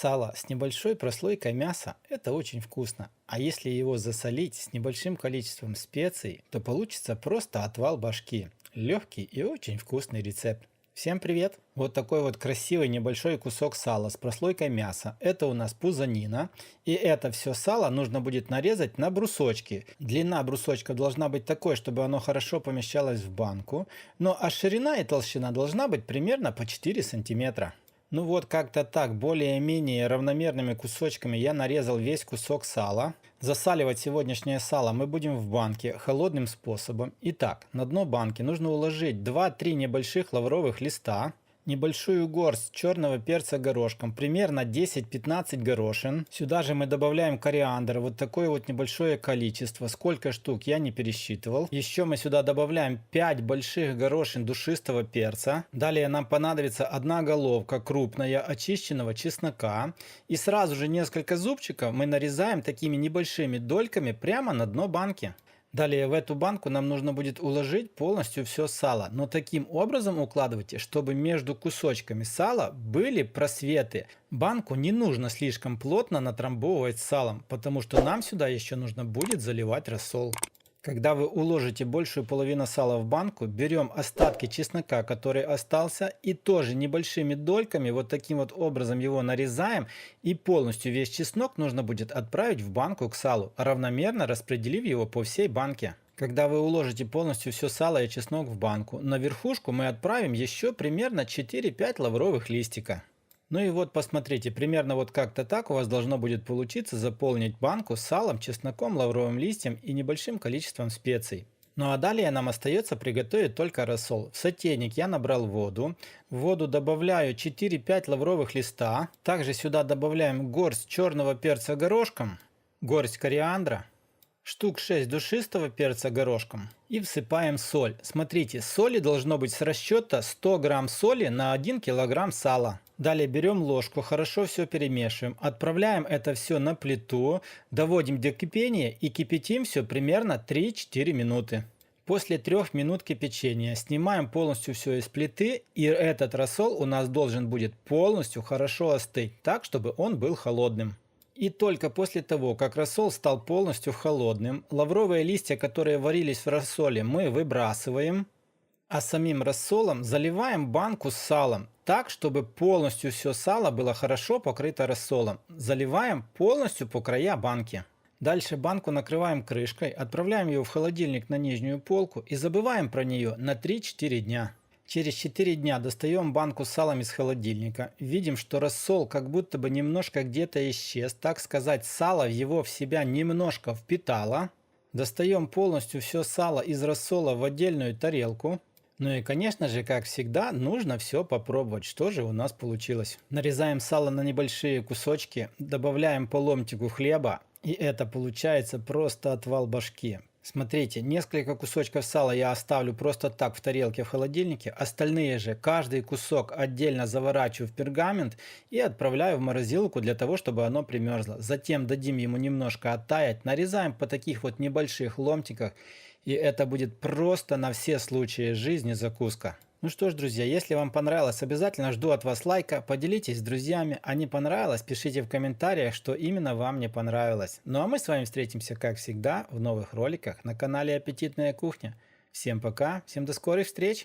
Сало с небольшой прослойкой мяса– это очень вкусно. А если его засолить с небольшим количеством специй, то получится просто отвал башки. Легкий и очень вкусный рецепт. Всем привет! Вот такой вот красивый небольшой кусок сала с прослойкой мяса. Это у нас пузанина. И это все сало нужно будет нарезать на брусочки. Длина брусочка должна быть такой, чтобы оно хорошо помещалось в банку. Ну а ширина и толщина должна быть примерно по 4 сантиметра. Ну вот как-то так, более-менее равномерными кусочками я нарезал весь кусок сала. Засаливать сегодняшнее сало мы будем в банке холодным способом. Итак, на дно банки нужно уложить 2-3 небольших лавровых листа, небольшую горсть черного перца горошком, примерно 10-15 горошин. Сюда же мы добавляем кориандр, вот такое вот небольшое количество, сколько штук я не пересчитывал. Еще мы сюда добавляем 5 больших горошин душистого перца. Далее нам понадобится одна головка крупная очищенного чеснока. И сразу же несколько зубчиков мы нарезаем такими небольшими дольками прямо на дно банки. Далее в эту банку нам нужно будет уложить полностью все сало, но таким образом укладывайте, чтобы между кусочками сала были просветы. Банку не нужно слишком плотно натрамбовывать салом, потому что нам сюда еще нужно будет заливать рассол. Когда вы уложите большую половину сала в банку, берем остатки чеснока, который остался, и тоже небольшими дольками вот таким вот образом его нарезаем, и полностью весь чеснок нужно будет отправить в банку к салу, равномерно распределив его по всей банке. Когда вы уложите полностью все сало и чеснок в банку, на верхушку мы отправим еще примерно 4-5 лавровых листика. Ну и вот посмотрите, примерно вот как-то так у вас должно будет получиться заполнить банку салом, чесноком, лавровым листьем и небольшим количеством специй. Ну а далее нам остается приготовить только рассол. В сотейник я набрал воду. В воду добавляю 4-5 лавровых листа. Также сюда добавляем горсть черного перца горошком, горсть кориандра, штук 6 душистого перца горошком и всыпаем соль. Смотрите, соли должно быть с расчета 100 грамм соли на 1 килограмм сала. Далее берем ложку, хорошо все перемешиваем, отправляем это все на плиту, доводим до кипения и кипятим все примерно 3-4 минуты. После 3 минут кипячения снимаем полностью все из плиты, и этот рассол у нас должен будет полностью хорошо остыть, так чтобы он был холодным. И только после того, как рассол стал полностью холодным, лавровые листья, которые варились в рассоле, мы выбрасываем, а самим рассолом заливаем банку с салом, так, чтобы полностью все сало было хорошо покрыто рассолом. Заливаем полностью по края банки. Дальше банку накрываем крышкой, отправляем ее в холодильник на нижнюю полку и забываем про нее на 3-4 дня. Через 4 дня достаем банку с салом из холодильника. Видим, что рассол как будто бы немножко где-то исчез. Так сказать, сало его в себя немножко впитало. Достаем полностью все сало из рассола в отдельную тарелку. Ну и конечно же, как всегда, нужно все попробовать, что же у нас получилось. Нарезаем сало на небольшие кусочки, добавляем по ломтику хлеба. И это получается просто отвал башки. Смотрите, несколько кусочков сала я оставлю просто так в тарелке в холодильнике, остальные же каждый кусок отдельно заворачиваю в пергамент и отправляю в морозилку для того, чтобы оно примерзло. Затем дадим ему немножко оттаять, нарезаем по таких вот небольших ломтиках, и это будет просто на все случаи жизни закуска. Ну что ж, друзья, если вам понравилось, обязательно жду от вас лайка, поделитесь с друзьями, а не понравилось, пишите в комментариях, что именно вам не понравилось. Ну а мы с вами встретимся, как всегда, в новых роликах на канале Аппетитная кухня. Всем пока, всем до скорых встреч!